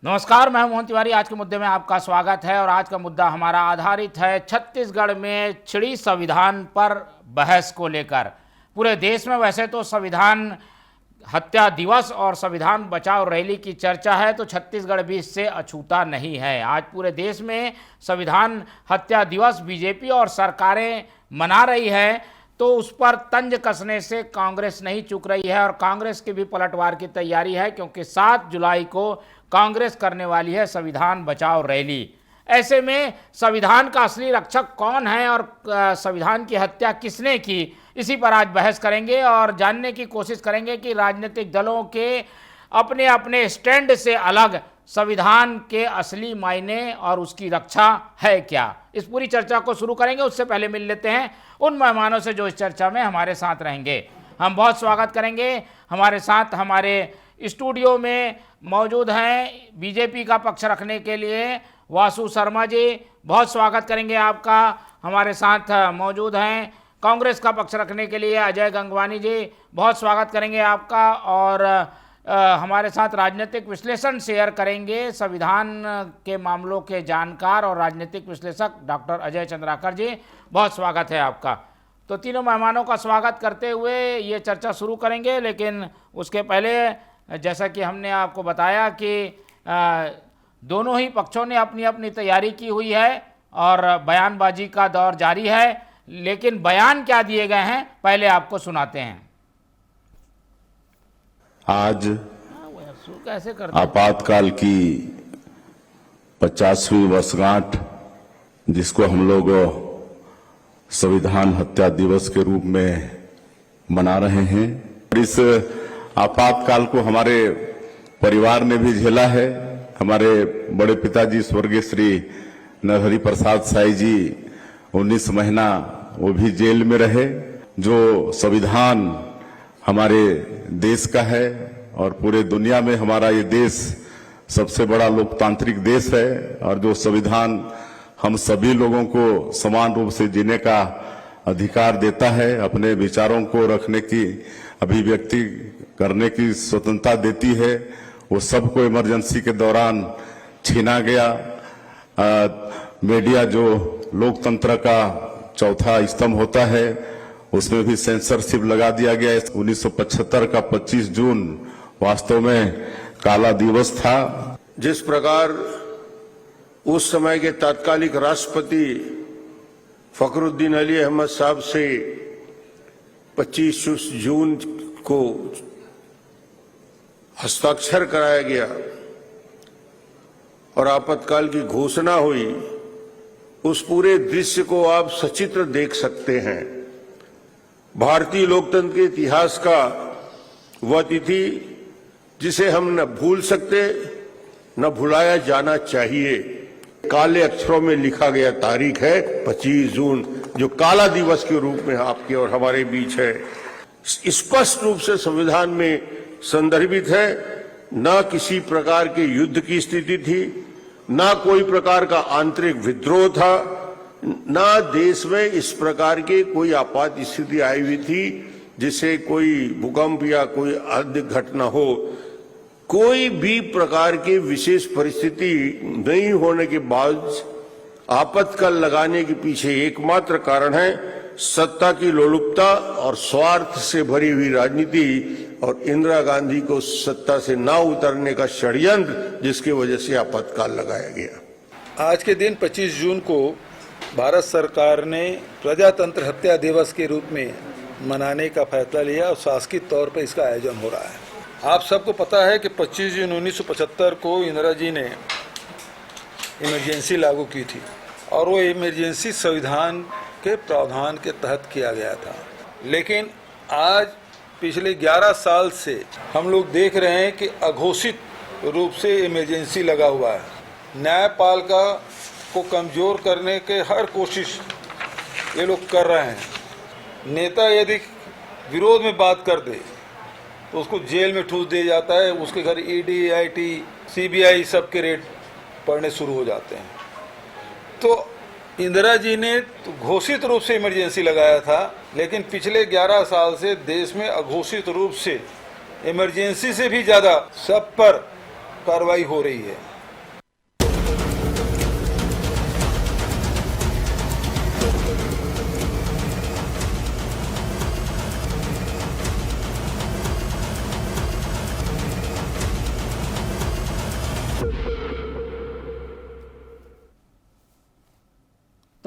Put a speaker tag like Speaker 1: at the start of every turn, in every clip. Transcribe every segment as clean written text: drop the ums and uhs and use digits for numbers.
Speaker 1: नमस्कार, मैं मोहन तिवारी। आज के मुद्दे में आपका स्वागत है और आज का मुद्दा हमारा आधारित है छत्तीसगढ़ में छिड़ी संविधान पर बहस को लेकर। पूरे देश में वैसे तो संविधान हत्या दिवस और संविधान बचाओ रैली की चर्चा है, तो छत्तीसगढ़ भी इससे अछूता नहीं है। आज पूरे देश में संविधान हत्या दिवस बीजेपी और सरकारें मना रही है, तो उस पर तंज कसने से कांग्रेस नहीं चूक रही है और कांग्रेस की भी पलटवार की तैयारी है, क्योंकि 7 जुलाई को कांग्रेस करने वाली है संविधान बचाओ रैली। ऐसे में संविधान का असली रक्षक कौन है और संविधान की हत्या किसने की, इसी पर आज बहस करेंगे और जानने की कोशिश करेंगे कि राजनीतिक दलों के अपने अपने स्टैंड से अलग संविधान के असली मायने और उसकी रक्षा है क्या। इस पूरी चर्चा को शुरू करेंगे, उससे पहले मिल लेते हैं उन मेहमानों से जो इस चर्चा में हमारे साथ रहेंगे। हम बहुत स्वागत करेंगे। हमारे साथ हमारे स्टूडियो में मौजूद हैं बीजेपी का पक्ष रखने के लिए वासु शर्मा जी, बहुत स्वागत करेंगे आपका। हमारे साथ मौजूद हैं कांग्रेस का पक्ष रखने के लिए अजय गंगवानी जी, बहुत स्वागत करेंगे आपका। और हमारे साथ राजनीतिक विश्लेषण शेयर करेंगे संविधान के मामलों के जानकार और राजनीतिक विश्लेषक डॉक्टर अजय चंद्राकर जी, बहुत स्वागत है आपका। तो तीनों मेहमानों का स्वागत करते हुए ये चर्चा शुरू करेंगे, लेकिन उसके पहले जैसा कि हमने आपको बताया कि दोनों ही पक्षों ने अपनी अपनी तैयारी की हुई है और बयानबाजी का दौर जारी है, लेकिन बयान क्या दिए गए हैं पहले आपको सुनाते हैं।
Speaker 2: आज
Speaker 1: कैसे करते
Speaker 2: आपातकाल की 50वीं वर्षगांठ, जिसको हम लोग संविधान हत्या दिवस के रूप में मना रहे हैं। इस आपातकाल को हमारे परिवार ने भी झेला है। हमारे बड़े पिताजी स्वर्गीय श्री नरहरि प्रसाद साई जी 19 महीना वो भी जेल में रहे। जो संविधान हमारे देश का है और पूरे दुनिया में हमारा ये देश सबसे बड़ा लोकतांत्रिक देश है, और जो संविधान हम सभी लोगों को समान रूप से जीने का अधिकार देता है, अपने विचारों को रखने की, अभिव्यक्ति करने की स्वतंत्रता देती है, वो सबको इमरजेंसी के दौरान छीना गया। मीडिया जो लोकतंत्र का चौथा स्तंभ होता है, उसमें भी सेंसरशिप लगा दिया गया। 1975 का 25 जून वास्तव में काला दिवस था।
Speaker 3: जिस प्रकार उस समय के तत्कालिक राष्ट्रपति फखरुद्दीन अली अहमद साहब से 25 जून को हस्ताक्षर कराया गया और आपातकाल की घोषणा हुई, उस पूरे दृश्य को आप सचित्र देख सकते हैं। भारतीय लोकतंत्र के इतिहास का वह तिथि जिसे हम न भूल सकते न भुलाया जाना चाहिए। काले अक्षरों में लिखा गया तारीख है 25 जून, जो काला दिवस के रूप में आपके और हमारे बीच है। स्पष्ट रूप से संविधान में संदर्भित है। न किसी प्रकार के युद्ध की स्थिति थी, न कोई प्रकार का आंतरिक विद्रोह था, न देश में इस प्रकार की कोई आपात स्थिति आई हुई थी जिसे कोई भूकंप या कोई अन्य घटना हो। कोई भी प्रकार की विशेष परिस्थिति नहीं होने के बाद आपातकाल लगाने के पीछे एकमात्र कारण है सत्ता की लोलुपता और स्वार्थ से भरी हुई राजनीति और इंदिरा गांधी को सत्ता से ना उतरने का षड्यंत्र, जिसकी वजह से आपातकाल लगाया गया।
Speaker 4: आज के दिन 25 जून को भारत सरकार ने प्रजातंत्र हत्या दिवस के रूप में मनाने का फैसला लिया और शासकीय तौर पर इसका आयोजन हो रहा है। आप सबको पता है कि 25 जून 1975 को इंदिरा जी ने इमरजेंसी लागू की थी और वो इमरजेंसी संविधान के प्रावधान के तहत किया गया था। लेकिन आज पिछले 11 साल से हम लोग देख रहे हैं कि अघोषित रूप से इमरजेंसी लगा हुआ है। न्यायपालिका को कमजोर करने के हर कोशिश ये लोग कर रहे हैं। नेता यदि विरोध में बात कर दे तो उसको जेल में ठूस दिया जाता है, उसके घर ईडी, आईटी, सीबीआई सब के रेड पड़ने शुरू हो जाते हैं। तो इंदिरा जी ने तो घोषित रूप से इमरजेंसी लगाया था, लेकिन पिछले 11 साल से देश में अघोषित रूप से इमरजेंसी से भी ज़्यादा सब पर कार्रवाई हो रही है।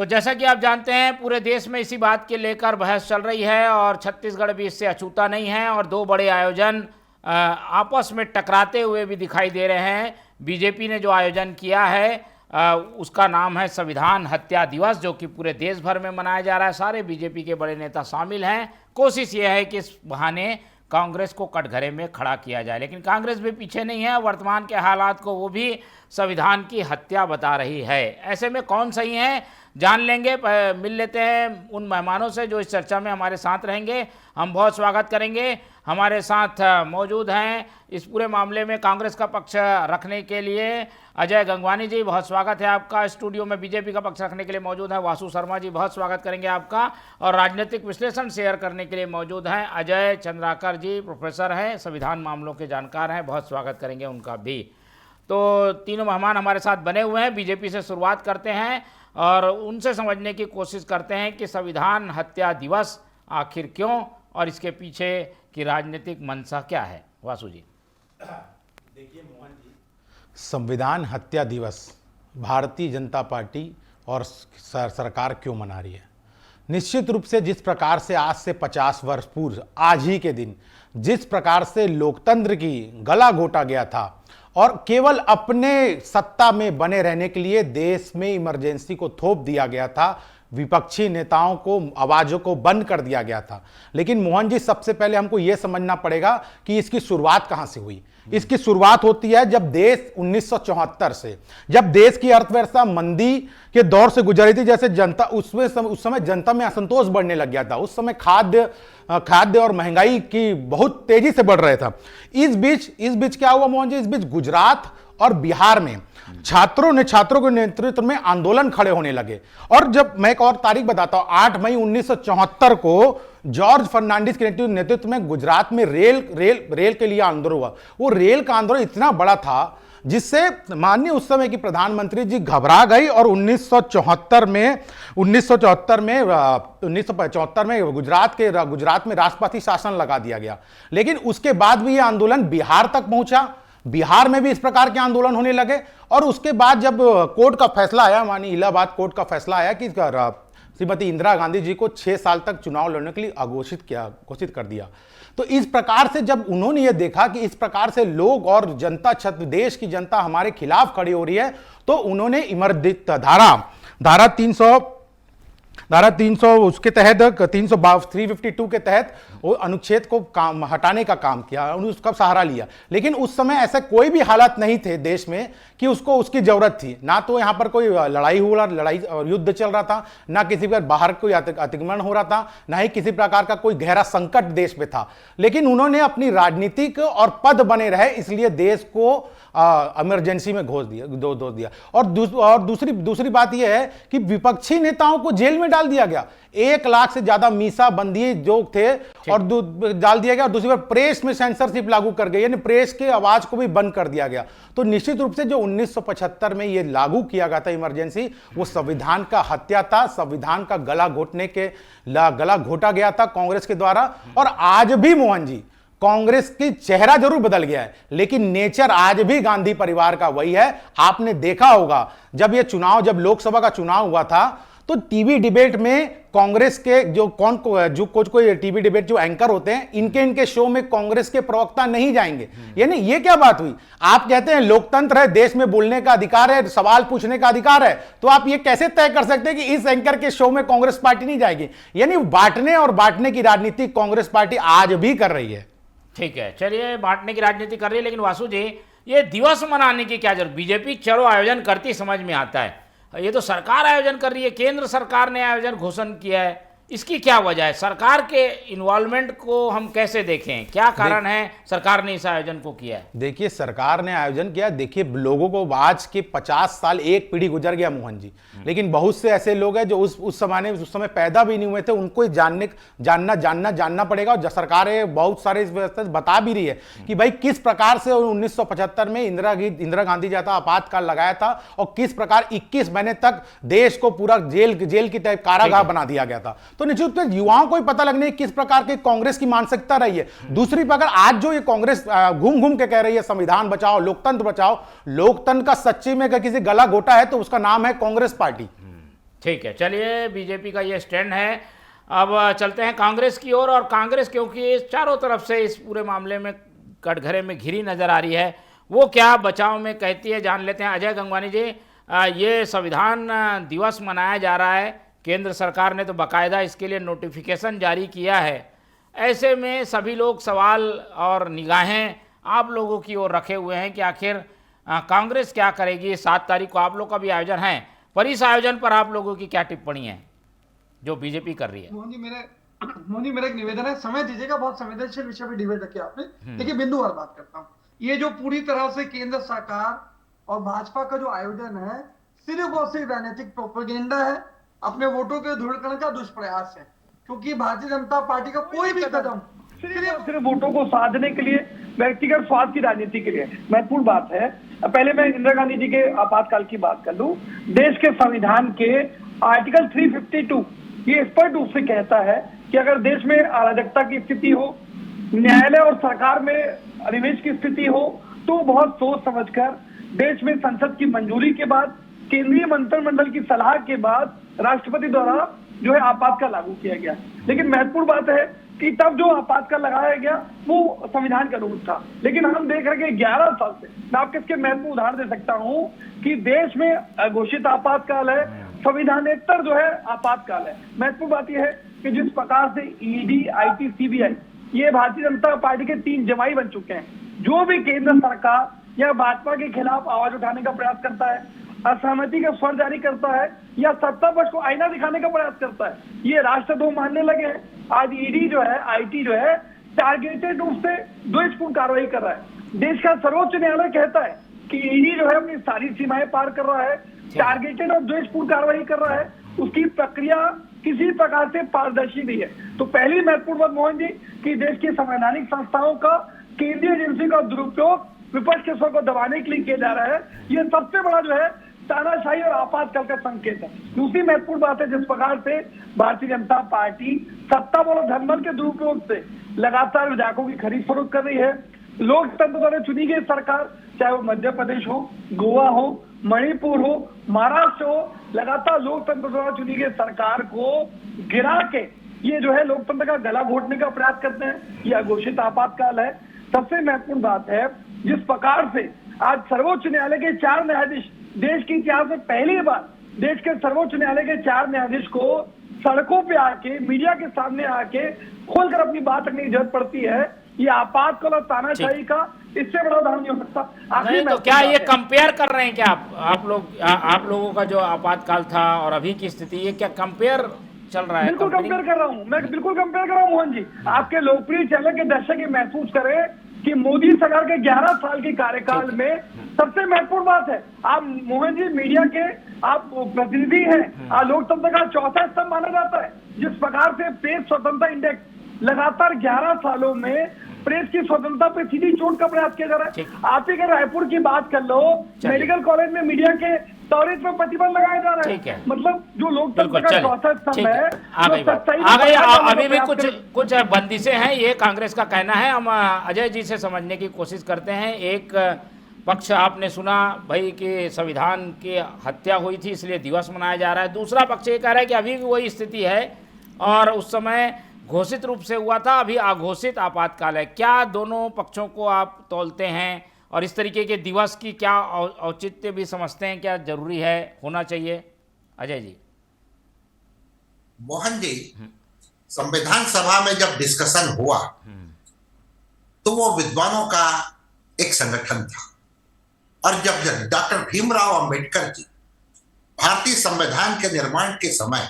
Speaker 1: तो जैसा कि आप जानते हैं पूरे देश में इसी बात के लेकर बहस चल रही है और छत्तीसगढ़ भी इससे अछूता नहीं है और दो बड़े आयोजन आपस में टकराते हुए भी दिखाई दे रहे हैं। बीजेपी ने जो आयोजन किया है उसका नाम है संविधान हत्या दिवस, जो कि पूरे देश भर में मनाया जा रहा है। सारे बीजेपी के बड़े नेता शामिल हैं। कोशिश ये है कि इस बहाने कांग्रेस को कटघरे में खड़ा किया जाए, लेकिन कांग्रेस भी पीछे नहीं है। वर्तमान के हालात को वो भी संविधान की हत्या बता रही है। ऐसे में कौन सही है जान लेंगे। मिल लेते हैं उन मेहमानों से जो इस चर्चा में हमारे साथ रहेंगे। हम बहुत स्वागत करेंगे। हमारे साथ मौजूद हैं इस पूरे मामले में कांग्रेस का पक्ष रखने के लिए अजय गंगवानी जी, बहुत स्वागत है आपका। स्टूडियो में बीजेपी का पक्ष रखने के लिए मौजूद है वासु शर्मा जी, बहुत स्वागत करेंगे आपका। और राजनीतिक विश्लेषण शेयर करने के लिए मौजूद हैं अजय चंद्राकर जी, प्रोफेसर हैं, संविधान मामलों के जानकार हैं, बहुत स्वागत करेंगे उनका भी। तो तीनों मेहमान हमारे साथ बने हुए हैं। बीजेपी से शुरुआत करते हैं और उनसे समझने की कोशिश करते हैं कि संविधान हत्या दिवस आखिर क्यों और इसके पीछे की राजनीतिक मंशा क्या है। वासु जी।
Speaker 5: देखिए मोहन जी, संविधान हत्या दिवस भारतीय जनता पार्टी और सरकार क्यों मना रही है? निश्चित रूप से जिस प्रकार से आज से 50 वर्ष पूर्व आज ही के दिन जिस प्रकार से लोकतंत्र की गला घोटा गया था और केवल अपने सत्ता में बने रहने के लिए देश में इमरजेंसी को थोप दिया गया था, विपक्षी नेताओं को आवाजों को बंद कर दिया गया था। लेकिन मोहन जी, सबसे पहले हमको यह समझना पड़ेगा कि इसकी शुरुआत कहां से हुई। इसकी शुरुआत होती है जब देश 1974 से, जब देश की अर्थव्यवस्था मंदी के दौर से गुजर रही थी। जैसे जनता उस समय जनता में असंतोष बढ़ने लग गया था। उस समय खाद्य और महंगाई की बहुत तेजी से बढ़ रहा था। इस बीच क्या हुआ मोहन जी? इस बीच गुजरात और बिहार में छात्रों के नेतृत्व में आंदोलन खड़े होने लगे। और जब मैं एक और तारीख बताता हूं, 8 मई 1974 को जॉर्ज फर्नांडिस के नेतृत्व में गुजरात में रेल के लिए आंदोलन हुआ। वो रेल का आंदोलन इतना बड़ा था जिससे माननीय उस समय की प्रधानमंत्री जी घबरा गई और 1974 में गुजरात में राष्ट्रपति शासन लगा दिया गया। लेकिन उसके बाद भी यह आंदोलन बिहार तक पहुंचा। बिहार में भी इस प्रकार के आंदोलन होने लगे और उसके बाद जब कोर्ट का फैसला आया, माननीय इलाहाबाद कोर्ट का फैसला आया कि श्रीमती इंदिरा गांधी जी को 6 साल तक चुनाव लड़ने के लिए घोषित कर दिया। तो इस प्रकार से जब उन्होंने ये देखा कि इस प्रकार से लोग और जनता देश की जनता हमारे खिलाफ खड़ी हो रही है, तो उन्होंने धारा 300 उसके तहत 352 के तहत वो अनुच्छेद को हटाने का काम किया, उसका सहारा लिया। लेकिन उस समय ऐसा कोई भी हालात नहीं थे देश में कि उसकी जरूरत थी। ना तो यहां पर कोई लड़ाई और युद्ध चल रहा था, ना किसी पर बाहर कोई अतिक्रमण हो रहा था, ना ही किसी प्रकार का कोई गहरा संकट देश में था। लेकिन उन्होंने अपनी राजनीतिक और पद बने रहे, इसलिए देश को इमरजेंसी में घोष दिया। और दूसरी बात यह है कि विपक्षी नेताओं को जेल में डाल दिया गया। 1 लाख से ज्यादा मीसा बंदी जो थे और डाल दिया गया। और दूसरी बार प्रेस में सेंसरशिप लागू कर गई, यानी प्रेस के आवाज को भी बंद कर दिया गया। तो निश्चित रूप से जो 1975 में यह लागू किया गया था इमरजेंसी, वो संविधान का हत्या था। संविधान का गला घोटा गया था कांग्रेस के द्वारा। और आज भी मोहन जी, कांग्रेस की चेहरा जरूर बदल गया है, लेकिन नेचर आज भी गांधी परिवार का वही है। आपने देखा होगा जब लोकसभा का चुनाव हुआ था तो टीवी डिबेट में कांग्रेस के कोई टीवी डिबेट जो एंकर होते हैं, इनके शो में कांग्रेस के प्रवक्ता नहीं जाएंगे। यानी ये क्या बात हुई? आप कहते हैं लोकतंत्र है, देश में बोलने का अधिकार है, सवाल पूछने का अधिकार है, तो आप ये कैसे तय कर सकते हैं कि इस एंकर के शो में कांग्रेस पार्टी नहीं जाएगी? यानी बांटने की राजनीति कांग्रेस पार्टी आज भी कर रही है।
Speaker 1: ठीक है, चलिए, बांटने की राजनीति कर रही है, लेकिन वासु जी, ये दिवस मनाने की क्या जरूरत? बीजेपी चलो आयोजन करती समझ में आता है, ये तो सरकार आयोजन कर रही है, केंद्र सरकार ने आयोजन घोषणा किया है, इसकी क्या वजह है? सरकार के इन्वॉल्वमेंट को हम कैसे देखें? क्या कारण है सरकार ने इस आयोजन को किया है?
Speaker 5: देखिए, सरकार ने आयोजन किया। देखिए, लोगों को आज के 50 साल एक पीढ़ी गुजर गया मोहन जी, लेकिन बहुत से ऐसे लोग हैं जो उस समय पैदा भी नहीं हुए थे, उनको जानना पड़ेगा। और सरकार बहुत सारे इस व्यवस्था बता भी रही है कि भाई किस प्रकार से 1975 में इंदिरा गांधी जैसा आपातकाल लगाया था और किस प्रकार 21 महीने तक देश को पूरा जेल की टाइप कारागार बना दिया गया था। तो निश्चित रूप से युवाओं को भी पता लगने किस प्रकार की कांग्रेस की मानसिकता रही है। दूसरी पर आज जो ये कांग्रेस घूम के कह रही है संविधान बचाओ, लोकतंत्र बचाओ, लोकतंत्र का सच्ची में अगर किसी गला घोटा है तो उसका नाम है कांग्रेस पार्टी।
Speaker 1: ठीक है, चलिए, बीजेपी का ये स्टैंड है। अब चलते हैं कांग्रेस की ओर। और कांग्रेस क्योंकि चारों तरफ से इस पूरे मामले में कटघरे में घिरी नजर आ रही है, वो क्या बचाव में कहती है, जान लेते हैं। अजय गंगवानी जी, ये संविधान दिवस मनाया जा रहा है, केंद्र सरकार ने तो बाकायदा इसके लिए नोटिफिकेशन जारी किया है। ऐसे में सभी लोग सवाल और निगाहें आप लोगों की ओर रखे हुए हैं कि आखिर कांग्रेस क्या करेगी। 7 तारीख को आप लोग का भी आयोजन है, पर इस आयोजन पर आप लोगों की क्या टिप्पणी है जो बीजेपी कर रही है?
Speaker 6: मोहन जी, मेरा एक निवेदन है, समय दीजिएगा, बहुत संवेदनशील विषय पे डिबेट रखी आपने। देखिए, बिंदुवार बात करता हूँ। ये जो पूरी तरह से केंद्र सरकार और भाजपा का जो आयोजन है, सिर्फ और सिर्फ राजनीतिक प्रोपेगेंडा है, अपने वोटों के ध्रुवीकरण का दुष्प्रयास है। क्योंकि भारतीय जनता पार्टी का कोई भी कदम
Speaker 7: सिर्फ वोटों को साधने के लिए, व्यक्तिगत स्वार्थ की राजनीति के लिए महत्वपूर्ण बात है। पहले मैं इंदिरा गांधी जी के आपातकाल की बात कर लूं। देश के संविधान के आर्टिकल 352 ये स्पष्ट रूप से कहता है कि अगर देश में अराजकता की स्थिति हो, न्यायालय और सरकार में अनिवेश की स्थिति हो, तो बहुत सोच समझकर देश में संसद की मंजूरी के बाद, केंद्रीय मंत्रिमंडल की सलाह के बाद राष्ट्रपति द्वारा जो है आपातकाल लागू किया गया। लेकिन महत्वपूर्ण बात है कि तब जो आपातकाल लगाया गया वो संविधान का रूप था। लेकिन हम देख रहे हैं 11 साल से, मैं आपके इसके महत्वपूर्ण उदाहरण दे सकता हूं कि देश में घोषित आपातकाल है, संविधानेतर जो है आपातकाल है। महत्वपूर्ण बात यह है कि जिस प्रकार से ईडी, आईटी, सीबीआई ये भारतीय जनता पार्टी के 3 जमाई बन चुके हैं। जो भी केंद्र सरकार या भाजपा के खिलाफ आवाज उठाने का प्रयास करता है, असहमति का स्वर जारी करता है या सत्ता पक्ष को आईना दिखाने का प्रयास करता है, ये राष्ट्रद्रोह मानने लगे हैं। आज ईडी जो है, आईटी जो है, टारगेटेड रूप से द्वेषपूर्ण कार्रवाई कर रहा है। देश का सर्वोच्च न्यायालय कहता है कि ईडी जो है अपनी सारी सीमाएं पार कर रहा है, टारगेटेड और द्वेषपूर्ण कार्रवाई कर रहा है, उसकी प्रक्रिया किसी प्रकार से पारदर्शी नहीं है। तो पहली महत्वपूर्ण बात मोहन जी कि देश की संवैधानिक संस्थाओं का, केंद्रीय एजेंसी का दुरुपयोग विपक्ष के स्वर को दबाने के लिए किया जा रहा है। ये सबसे बड़ा जो है तानाशाही और आपातकाल का संकेत है। दूसरी महत्वपूर्ण बात है, जिस प्रकार से भारतीय जनता पार्टी सत्ता बल और धनबल के दुरुपयोग से लगातार विधायकों की खरीद फरोख्त कर रही है। लोकतंत्र द्वारा चुनी गई सरकार, चाहे वो मध्य प्रदेश हो, गोवा हो, मणिपुर हो, महाराष्ट्र हो, लगातार लोकतंत्र द्वारा चुनी गई सरकार को गिरा के ये जो है लोकतंत्र का गला घोटने का प्रयास करते हैं। यह घोषित आपातकाल है। सबसे महत्वपूर्ण बात है, जिस प्रकार से आज सर्वोच्च न्यायालय के 4 न्यायाधीश, देश के इतिहास में पहली बार देश के सर्वोच्च न्यायालय के 4 न्यायाधीश को सड़कों पे आके, मीडिया के सामने आके खोलकर अपनी बात रखने की जरूरत पड़ती है। ये आपातकाल और तानाशाही का इससे बड़ा उदाहरण नहीं हो सकता।
Speaker 1: नहीं तो क्या ये कंपेयर कर रहे हैं क्या आप लोगों का जो आपातकाल था और अभी की स्थिति, ये क्या कंपेयर चल रहा है?
Speaker 7: बिल्कुल कंपेयर कर रहा हूँ मैं, बिल्कुल कंपेयर कर रहा हूँ मोहन जी। आपके लोकप्रिय चैनल के दर्शक ये महसूस करें कि मोदी सरकार के 11 साल के कार्यकाल में सबसे महत्वपूर्ण बात है, आप मोहन जी मीडिया के आप प्रतिनिधि हैं, लोकतंत्र का चौथा स्तंभ माना जाता है। जिस प्रकार से प्रेस स्वतंत्रता इंडेक्स लगातार 11 सालों में प्रेस की स्वतंत्रता पे सीधी चोट का प्रयास किया जा रहा है। आप ही अगर रायपुर की बात कर लो, मेडिकल कॉलेज में मीडिया के दौरे पर प्रतिबंध लगाया जा रहा है। मतलब जो लोकतंत्र का चौथा स्तंभ है,
Speaker 1: अभी भी कुछ बंदिशें हैं, ये कांग्रेस का कहना है। हम अजय जी से समझने की कोशिश करते हैं। एक पक्ष आपने सुना भाई कि संविधान की हत्या हुई थी इसलिए दिवस मनाया जा रहा है, दूसरा पक्ष ये कह रहा है कि अभी भी वही स्थिति है और उस समय घोषित रूप से हुआ था, अभी अघोषित आपातकाल है। क्या दोनों पक्षों को आप तौलते हैं और इस तरीके के दिवस की क्या औचित्य भी समझते हैं, क्या जरूरी है, होना चाहिए? अजय जी।
Speaker 8: मोहन जी, संविधान सभा में जब डिस्कशन हुआ तो वो विद्वानों का एक संगठन था और जब डॉक्टर भीमराव अंबेडकर जी भारतीय संविधान के निर्माण के समय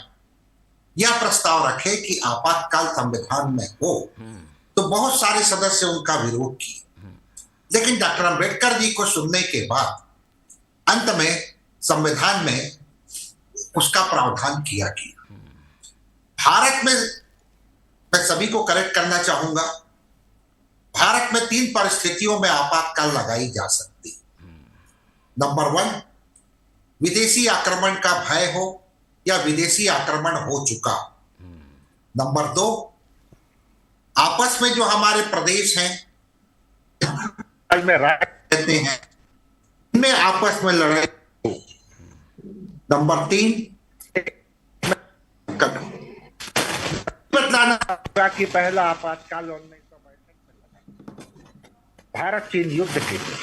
Speaker 8: यह प्रस्ताव रखे कि आपातकाल संविधान में हो तो बहुत सारे सदस्य उनका विरोध किए, लेकिन डॉक्टर अंबेडकर जी को सुनने के बाद अंत में संविधान में उसका प्रावधान किया गया। भारत में मैं सभी को करेक्ट करना चाहूंगा, भारत में 3 परिस्थितियों में आपातकाल लगाई जा सकती। नंबर 1, विदेशी आक्रमण का भय हो या विदेशी आक्रमण हो चुका। नंबर 2, आपस में जो हमारे प्रदेश हैं में रहते हैं इनमें आपस में लड़ाई हो। नंबर 3,
Speaker 9: हुआ कि पहला आपातकाल 1962 में लगा, भारत चीन युद्ध के लिए।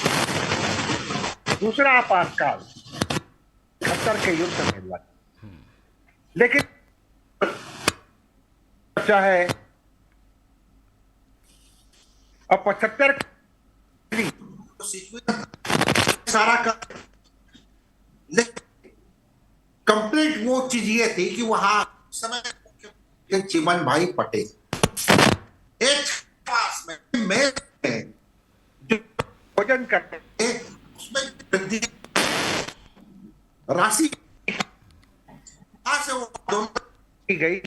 Speaker 9: दूसरा आपातकाल 71 के युद्ध में लगा। लेकिन चाहे अब 75
Speaker 8: सारा का, लेकिन कंप्लीट वो चीज ये थी कि वहां समय चिमन भाई पटेल एक पास में
Speaker 9: जो भोजन करते थे
Speaker 8: उसमें वृद्धि राशि से वो दोनों
Speaker 9: की गई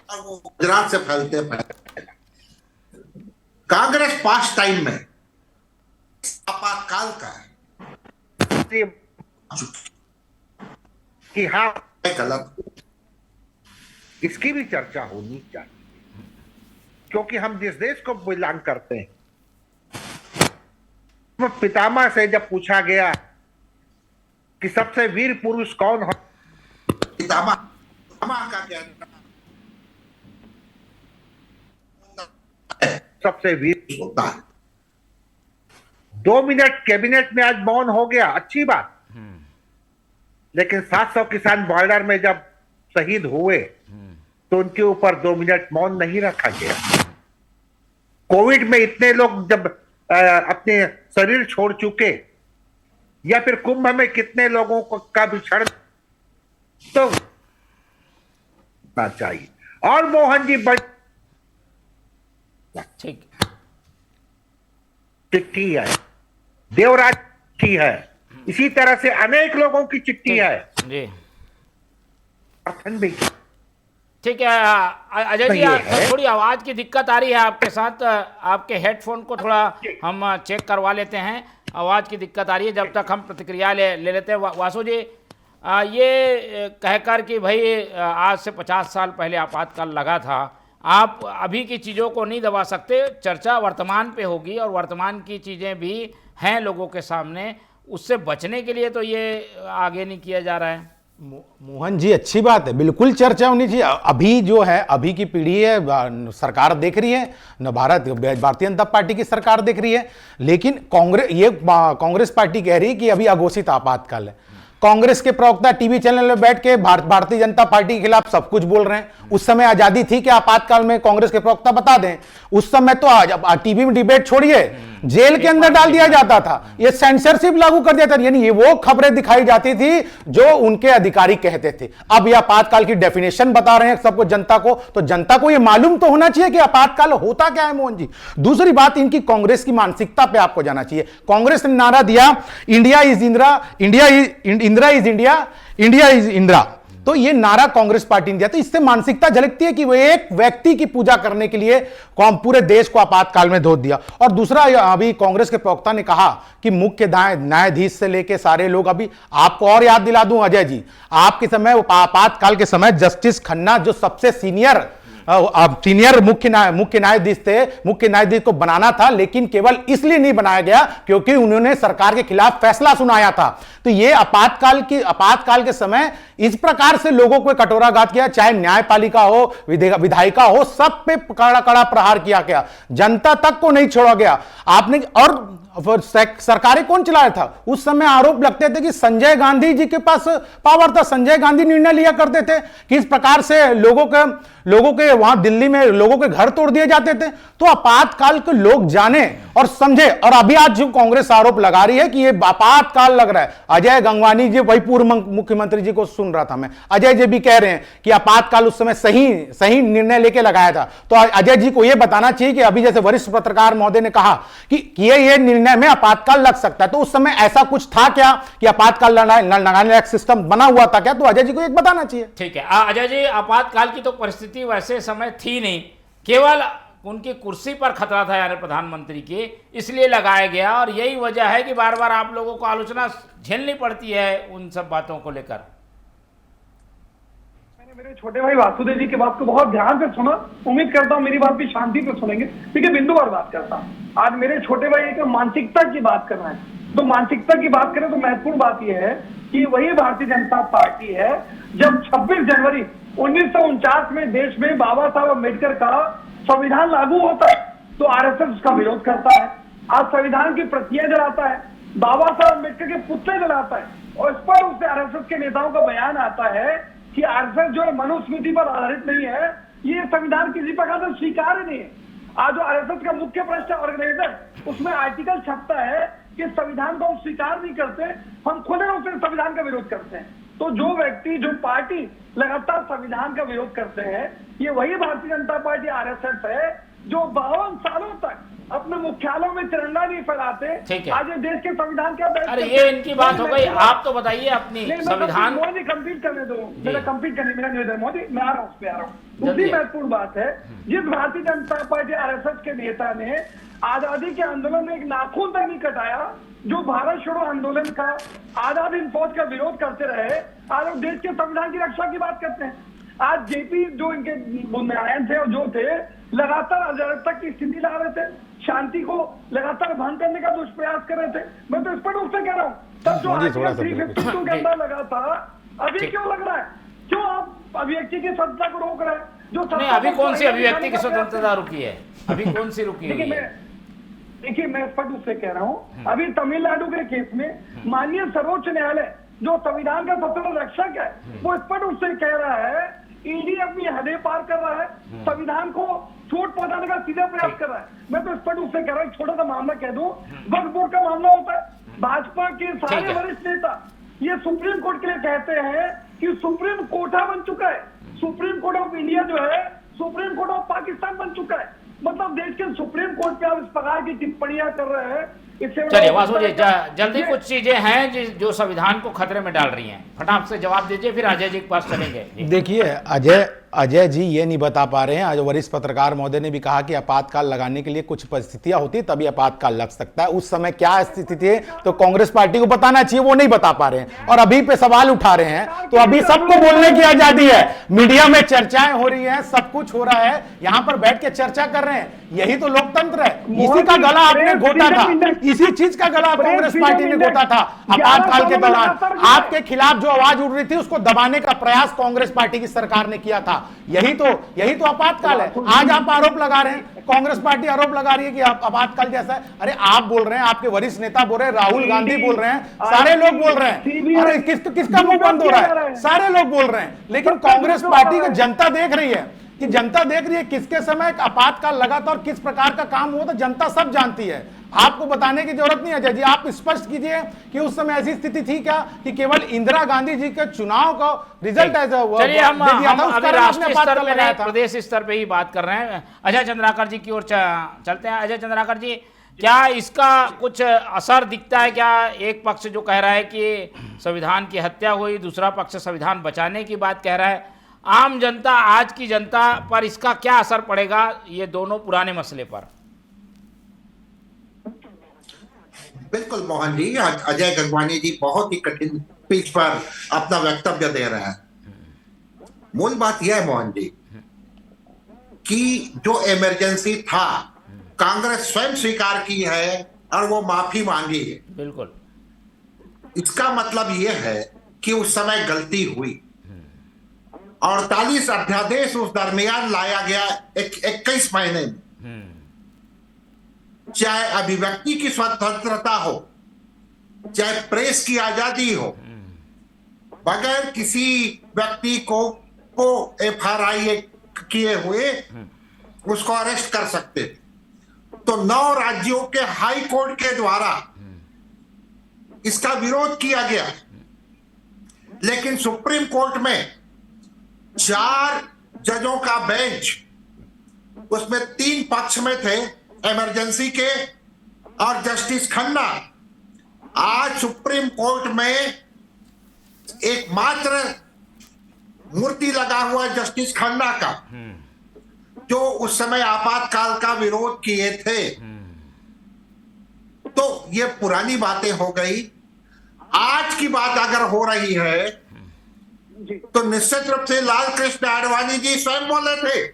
Speaker 8: और वो गुजरात से फैलते फैलते कांग्रेस पास टाइम में आपातकाल का
Speaker 9: कि हाँ
Speaker 8: गलत,
Speaker 9: इसकी भी चर्चा होनी चाहिए, क्योंकि हम जिस देश को बिलोंग करते हैं, वो पितामह से जब पूछा गया कि सबसे वीर पुरुष कौन हो,
Speaker 8: पितामह का कहना
Speaker 9: सबसे वीर
Speaker 8: होता है।
Speaker 9: 2 मिनट कैबिनेट में आज मौन हो गया, अच्छी बात, लेकिन 700 किसान बॉर्डर में जब शहीद हुए तो उनके ऊपर 2 मिनट मौन नहीं रखा गया। कोविड में इतने लोग जब अपने शरीर छोड़ चुके, या फिर कुंभ में कितने लोगों का बिछड़ तो चाहिए। और मोहन जी
Speaker 1: ठीक,
Speaker 9: चिट्ठी है, देवराज चिट्ठी है, इसी तरह से अनेक लोगों की चिट्ठी है
Speaker 1: जी।
Speaker 9: भी
Speaker 1: ठीक है अजय जी, थोड़ी आवाज की दिक्कत आ रही है आपके साथ, आपके हेडफोन को थोड़ा हम चेक करवा लेते हैं, आवाज की दिक्कत आ रही है, जब तक हम प्रतिक्रिया ले लेते हैं। वासु जी, ये कहकर कि भाई आज से 50 साल पहले आपातकाल लगा था, आप अभी की चीज़ों को नहीं दबा सकते, चर्चा वर्तमान पे होगी और वर्तमान की चीज़ें भी हैं लोगों के सामने, उससे बचने के लिए तो ये आगे नहीं किया जा रहा है।
Speaker 5: मोहन जी, अच्छी बात है, बिल्कुल चर्चा होनी चाहिए। अभी जो है, अभी की पीढ़ी है, सरकार देख रही है, न भारतीय जनता पार्टी की सरकार देख रही है, लेकिन कांग्रेस पार्टी कह रही है कि अभी अघोषित आपातकाल है। कांग्रेस के प्रवक्ता टीवी चैनल में बैठ के भारतीय जनता पार्टी के खिलाफ सब कुछ बोल रहे हैं। उस समय आजादी थी कि आपातकाल में कांग्रेस के प्रवक्ता बता दें, उस समय तो आज टीवी में डिबेट छोड़िए, जेल के अंदर डाल दिया जाता था, ये सेंसरशिप लागू कर दिया था, यानी ये वो खबरें दिखाई जाती थी जो उनके अधिकारी कहते थे। अब ये आपातकाल की डेफिनेशन बता रहे हैं सबको, जनता को, तो जनता को ये मालूम तो होना चाहिए कि आपातकाल होता क्या है। मोहन जी, दूसरी बात, इनकी कांग्रेस की मानसिकता पे आपको जाना चाहिए। कांग्रेस ने नारा दिया India is Indira, India is India, India is Indira, तो ये नारा कांग्रेस पार्टी ने दिया। तो इससे मानसिकता झलकती है कि वो एक व्यक्ति की पूजा करने के लिए पूरे देश को आपातकाल में धो दिया। और दूसरा, अभी कांग्रेस के प्रवक्ता ने कहा कि मुख्य न्यायाधीश से लेके सारे लोग, अभी आपको और याद दिला दूं अजय जी, आपके समय आपातकाल के समय जस्टिस खन्ना जो सबसे सीनियर मुख्य न्यायाधीश थे, मुख्य न्यायाधीश को बनाना था, लेकिन केवल इसलिए नहीं बनाया गया क्योंकि उन्होंने सरकार के खिलाफ फैसला सुनाया था। तो ये आपातकाल के समय इस प्रकार से लोगों को कटोराघात किया, चाहे न्यायपालिका हो, विधायिका हो, सब पे कड़ा कड़ा प्रहार किया गया, जनता तक को नहीं छोड़ा गया आपने। और सरकारें कौन चलाया था उस समय? आरोप लगते थे कि संजय गांधी जी के पास पावर था, संजय गांधी निर्णय लिया करते थे कि इस प्रकार से लोगों के वहां दिल्ली में लोगों के घर तोड़ दिए जाते थे। तो आपातकाल के लोग जाने और समझे। और अभी आज जो कांग्रेस आरोप लगा रही है कि ये आपातकाल लग रहा है, अजय गंगवानी जी, वही पूर्व मुख्यमंत्री जी को सुन रहा था मैं, अजय जी भी कह रहे हैं कि आपातकाल उस समय सही निर्णय लेके लगाया था। तो अजय जी को यह बताना चाहिए कि अभी जैसे वरिष्ठ पत्रकार महोदय ने कहा कि ये निर्णय में आपातकाल लग सकता है, तो उस समय ऐसा कुछ था क्या कि आपातकाल लगाने का सिस्टम बना हुआ था क्या? तो अजय जी को एक बताना चाहिए।
Speaker 1: ठीक है अजय जी, आपातकाल की तो परिस्थिति वैसे समय थी नहीं, केवल उनकी कुर्सी पर खतरा था यानी प्रधानमंत्री के, इसलिए लगाया गया। और यही वजह है कि बार बार आप लोगों को आलोचना झेलनी पड़ती है उन सब बातों को लेकर।
Speaker 7: मैंने मेरे छोटे भाई वासुदेव जी की बात को बहुत ध्यान से सुना, उम्मीद करता हूँ मेरी बात भी शांति से सुनेंगे। ठीक है, बिंदुवार बात करता हूँ। आज मेरे छोटे भाई एक मानसिकता की बात कर रहे हैं। तो मानसिकता की बात करें तो महत्वपूर्ण बात यह है कि वही भारतीय जनता पार्टी है जब 26 जनवरी 1949 में देश में बाबा साहब अम्बेडकर का संविधान लागू होता है तो आरएसएस उसका विरोध करता है। आज संविधान की प्रतियां जलाता है, बाबा साहब अम्बेडकर के पुतले जलाता है और इस पर उससे आरएसएस के नेताओं का बयान आता है कि आरएसएस जो है मनुस्मृति पर आधारित नहीं है, ये संविधान किसी प्रकार से स्वीकार्य नहीं है। आज जो आरएसएस का मुख्य भ्रष्ट ऑर्गेनाइजर उसमें आर्टिकल छपता है कि संविधान को हम स्वीकार नहीं करते, हम खुद रूप से संविधान का विरोध करते हैं। तो जो व्यक्ति जो पार्टी लगातार संविधान का विरोध करते हैं, ये वही भारतीय जनता पार्टी आरएसएस है जो 52 सालों तक अपने मुख्यालयों में तिरंगा नहीं फैलाते।
Speaker 1: ठीक है।
Speaker 7: आज ये देश के संविधान के
Speaker 1: अरे ये इनकी बात हो गई, आप तो बताइए अपनी संविधान।
Speaker 7: मोदी कंप्लीट करने दो, मेरा कंप्लीट करने मेरा निवेदन। मोदी मैं आ रहा हूँ, उस पे आ रहा हूँ। दूसरी महत्वपूर्ण बात है, जिस भारतीय जनता पार्टी आरएसएस के नेता ने आजादी के आंदोलन में एक नाखून तक नहीं कटाया, जो भारत छोड़ो आंदोलन का आजाद हिंद फौज का विरोध करते रहे, आज वो देश के संविधान की रक्षा की बात करते हैं। आज जेपी जो इनके नारायण थे और जो थे लगातार अराजकता की स्थिति ला रहे थे, शांति को लगातार भंग करने का दुष्प्रयास कर रहे थे। मैं तो स्पष्ट रूप से कह रहा हूँ, तब जो आर्टिकल 352 के अंदर लगा था, अभी क्यों लग रहा है? क्यों आप अभिव्यक्ति की स्वतंत्रता को रोक रहे हैं? जो
Speaker 1: नहीं, अभी कौन सी अभिव्यक्ति की स्वतंत्रता रुकी है? अभी कौन सी रुकी हुई है?
Speaker 7: देखिए मैं स्पष्ट रूप से कह रहा हूँ, अभी तमिलनाडु के केस में माननीय सर्वोच्च न्यायालय जो संविधान का सबसे बड़ा रक्षक है, वो स्पष्ट रूप से कह रहा है ईडी अपनी हदें पार कर रहा है, संविधान को चोट पहुंचाने का सीधा प्रयास कर रहा है। मैं तो स्पष्ट रूप से कह रहा हूँ, छोटा सा मामला कह दूं, वक्फ बोर्ड का मामला होता है, भाजपा के सारे वरिष्ठ नेता ये सुप्रीम कोर्ट के लिए कहते हैं कि सुप्रीम कोर्टा बन चुका है, सुप्रीम कोर्ट ऑफ इंडिया जो है सुप्रीम कोर्ट ऑफ पाकिस्तान बन चुका है। मतलब देश के सुप्रीम कोर्ट पे आप इस प्रकार की टिप्पणियां कर रहे हैं।
Speaker 1: चलिए वासु जी, जल्दी कुछ चीजें हैं जो संविधान को खतरे में डाल रही हैं, फटाक से जवाब दीजिए, फिर अजय जी के पास चलेंगे।
Speaker 5: देखिए अजय जी ये नहीं बता पा रहे हैं। आज वरिष्ठ पत्रकार महोदय ने भी कहा कि आपातकाल लगाने के लिए कुछ परिस्थितियां होती तभी आपातकाल लग सकता है। उस समय क्या स्थिति थी तो कांग्रेस पार्टी को बताना चाहिए, वो नहीं बता पा रहे हैं और अभी पे सवाल उठा रहे हैं। तो अभी सबको बोलने की आजादी है, मीडिया में चर्चाएं हो रही हैं, सब कुछ हो रहा है, यहां पर बैठ के चर्चा कर रहे हैं, यही तो लोकतंत्र है। इसी का गला आपने घोटा था, इसी चीज का गला कांग्रेस पार्टी ने घोटा था आपातकाल के दौरान। आपके खिलाफ जो आवाज उठ रही थी उसको दबाने का प्रयास कांग्रेस पार्टी की सरकार ने किया था। यही तो आपातकाल है। आज आप आरोप लगा रहे हैं, कांग्रेस पार्टी आरोप लगा रही है कि आपातकाल जैसा है। अरे आप बोल रहे हैं, आपके वरिष्ठ नेता बोल रहे हैं, राहुल गांधी बोल रहे हैं, सारे लोग बोल रहे हैं। अरे किसका मुंह बंद हो रहा है? सारे लोग बोल रहे हैं, लेकिन कांग्रेस पार्टी की जनता देख रही है कि जनता देख रही है किसके समय आपातकाल लगा था और किस प्रकार का काम हुआ था, जनता सब जानती है। आपको बताने की जरूरत नहीं है अजय जी, आप स्पष्ट कीजिए कि उस समय ऐसी स्थिति थी क्या कि केवल इंदिरा गांधी जी के चुनाव का रिजल्ट ऐसा हुआ?
Speaker 1: चलिए हम अभी राष्ट्रीय स्तर पे नहीं, प्रदेश स्तर पे ही बात कर रहे हैं। अजय चंद्राकर जी की ओर चलते हैं। अजय चंद्राकर जी, क्या इसका कुछ असर दिखता है? क्या एक पक्ष जो कह रहा है कि संविधान की हत्या हुई, दूसरा पक्ष संविधान बचाने की बात कह रहा है, आम जनता, आज की जनता पर इसका क्या असर पड़ेगा, ये दोनों पुराने मसले पर?
Speaker 8: बिल्कुल मोहन जी, आज अजय गंगवानी जी बहुत ही कठिन पीठ पर अपना वक्तव्य दे रहे हैं। मूल बात यह है मोहन जी कि जो इमरजेंसी था कांग्रेस स्वयं स्वीकार की है और वो माफी मांगी है।
Speaker 1: बिल्कुल,
Speaker 8: इसका मतलब यह है कि उस समय गलती हुई। 48 अध्यादेश उस दरमियान लाया गया 21 महीने में। चाहे अभिव्यक्ति की स्वतंत्रता हो, चाहे प्रेस की आजादी हो, बगैर किसी व्यक्ति को FRI किए हुए उसको अरेस्ट कर सकते थे। तो 9 राज्यों के हाई कोर्ट के द्वारा इसका विरोध किया गया, लेकिन सुप्रीम कोर्ट में 4 जजों का बेंच, उसमें 3 पक्ष में थे, इमरजेंसी के और जस्टिस खन्ना। आज सुप्रीम कोर्ट में एकमात्र मूर्ति लगा हुआ है जस्टिस खन्ना का, जो उस समय आपातकाल का विरोध किए थे। तो ये पुरानी बातें हो गई। आज की बात अगर हो रही है तो निश्चित रूप से लाल कृष्ण आडवाणी जी स्वयं बोले थे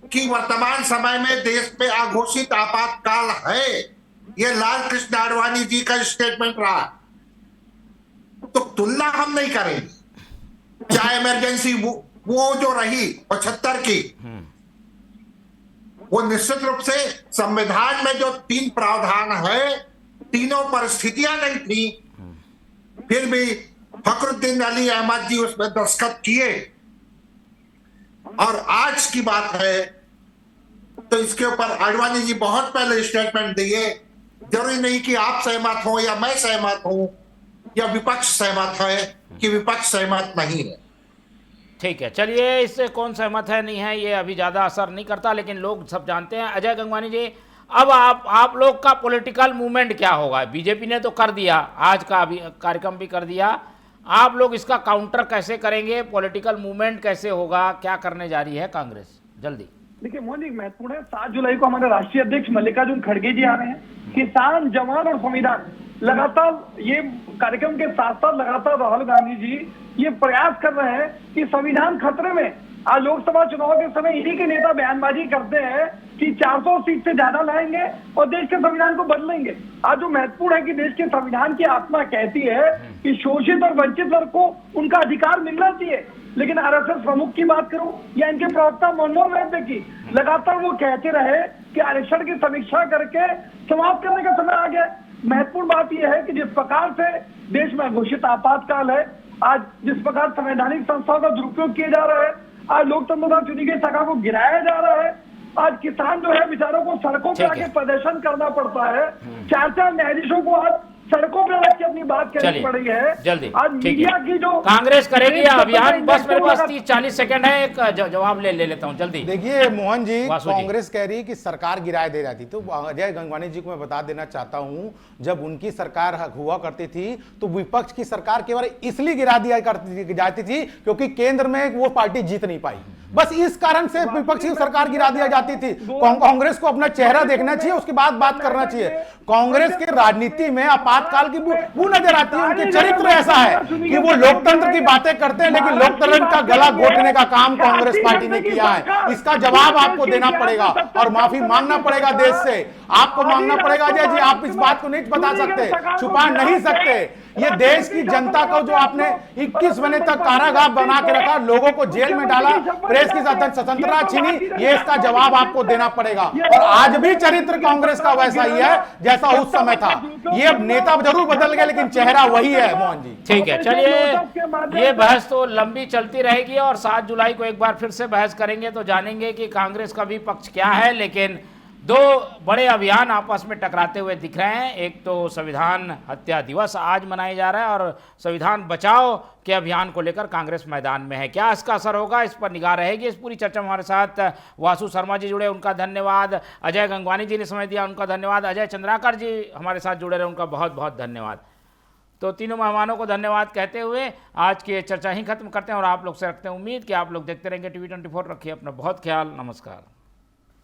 Speaker 8: कि वर्तमान समय में देश में अघोषित आपातकाल है ये लाल कृष्ण आडवाणी जी का स्टेटमेंट रहा, तो तुलना हम नहीं करेंगे। चाहे इमरजेंसी वो जो रही 75 की, वो निश्चित रूप से संविधान में जो 3 प्रावधान है, तीनों परिस्थितियां नहीं थी, फिर भी फखरुद्दीन अली अहमद जी उसमें दस्तखत किए। और आज की बात है तो इसके ऊपर आडवाणी जी बहुत पहले स्टेटमेंट दिए। जरूरी नहीं कि आप सहमत हो या मैं सहमत हूं या विपक्ष सहमत है कि विपक्ष सहमत नहीं है।
Speaker 1: ठीक है, चलिए, इससे कौन सहमत है नहीं है ये अभी ज़्यादा असर नहीं करता, लेकिन लोग सब जानते हैं। अजय गंगवानी जी, अब आप लोग का पॉलिटिकल मूवमेंट क्या होगा? बीजेपी ने तो कर दिया, आज का अभी कार्यक्रम भी कर दिया, आप लोग इसका काउंटर कैसे करेंगे? पॉलिटिकल मूवमेंट कैसे होगा? क्या करने जा रही है कांग्रेस? जल्दी।
Speaker 7: देखिए मोहन जी, महत्वपूर्ण है, 7 जुलाई को हमारे राष्ट्रीय अध्यक्ष मल्लिकार्जुन खड़गे जी आ रहे हैं। किसान, जवान और संविधान, लगातार ये कार्यक्रम के साथ साथ लगातार राहुल गांधी जी ये प्रयास कर रहे हैं कि संविधान खतरे में। आज लोकसभा चुनाव के समय इन्हीं के नेता बयानबाजी करते हैं कि 400 सीट से ज्यादा लाएंगे और देश के संविधान को बदलेंगे। आज जो महत्वपूर्ण है कि देश के संविधान की आत्मा कहती है कि शोषित और वंचित वर्ग को उनका अधिकार मिलना चाहिए। लेकिन आरएसएस प्रमुख की बात करूं या इनके प्रवक्ता मनमोहन वैद्य की, लगातार वो कहते रहे कि आरक्षण की समीक्षा करके समाप्त करने का समय आ गया। महत्वपूर्ण बात यह है कि जिस प्रकार से देश में घोषित आपातकाल है, आज जिस प्रकार संवैधानिक संस्थाओं का दुरुपयोग किया जा रहा है, आज लोकतंत्र द्वारा चुनी गई शाखा को गिराया जा रहा है, आज किसान जो है बेचारों को सड़कों पर आके प्रदर्शन करना पड़ता है, 4 न्यायाधीशों को आज सड़कों पर रख के अपनी बात कहनी पड़ रही है।
Speaker 1: जल्दी,
Speaker 7: आज मीडिया की जो
Speaker 1: कांग्रेस करेगी अभियान, बस मेरे पास 30-40 सेकंड है, एक जवाब ले लेता हूं, जल्दी।
Speaker 5: देखिए मोहन जी, कांग्रेस कह रही है कि सरकार गिराए दे रही थी, तो अजय गंगवानी जी को मैं बता देना चाहता हूं, जब उनकी सरकार हुआ करती थी तो विपक्ष की सरकार केवल इसलिए गिरा दिया जाती थी क्योंकि केंद्र में वो पार्टी जीत नहीं पाई। बस इस कारण से विपक्ष की सरकार गिरा दिया जाती थी। कांग्रेस को अपना चेहरा देखना चाहिए, उसके बाद बात करना चाहिए। कांग्रेस की राजनीति में आपातकाल की बू नजर आती है। उनके चरित्र ऐसा है कि वो लोकतंत्र की बातें करते हैं, लेकिन लोकतंत्र का गला घोटने का काम कांग्रेस पार्टी ने किया है। इसका जवाब आपको देना पड़ेगा और माफी मांगना पड़ेगा देश से। आपको मांगना पड़ेगा अजय जी, आप इस बात को नहीं बता सकते, छुपा नहीं सकते। ये देश की जनता को जो आपने 21 महीने तक कारागार बना के रखा, लोगों को जेल में डाला, प्रेस की स्वतंत्रता छीनी, ये इसका जवाब आपको देना पड़ेगा। और आज भी चरित्र कांग्रेस का वैसा ही है जैसा उस समय था। ये नेता जरूर बदल गए लेकिन चेहरा वही है मोहन जी।
Speaker 1: ठीक है, चलिए, ये बहस तो लंबी चलती रहेगी और 7 जुलाई को एक बार फिर से बहस करेंगे तो जानेंगे कि कांग्रेस का भी पक्ष क्या है। लेकिन 2 बड़े अभियान आपस में टकराते हुए दिख रहे हैं। एक तो संविधान हत्या दिवस आज मनाया जा रहा है और संविधान बचाओ के अभियान को लेकर कांग्रेस मैदान में है। क्या इसका असर होगा, इस पर निगाह रहेगी। इस पूरी चर्चा में हमारे साथ वासु शर्मा जी जुड़े, उनका धन्यवाद। अजय गंगवानी जी ने समय दिया, उनका धन्यवाद। अजय चंद्राकर जी हमारे साथ जुड़े रहे, उनका बहुत बहुत धन्यवाद। तो तीनों मेहमानों को धन्यवाद कहते हुए आज की चर्चा ही खत्म करते हैं और आप लोग से रखते हैं उम्मीद कि आप लोग देखते रहेंगे TV 24। रखिए अपना बहुत ख्याल। नमस्कार।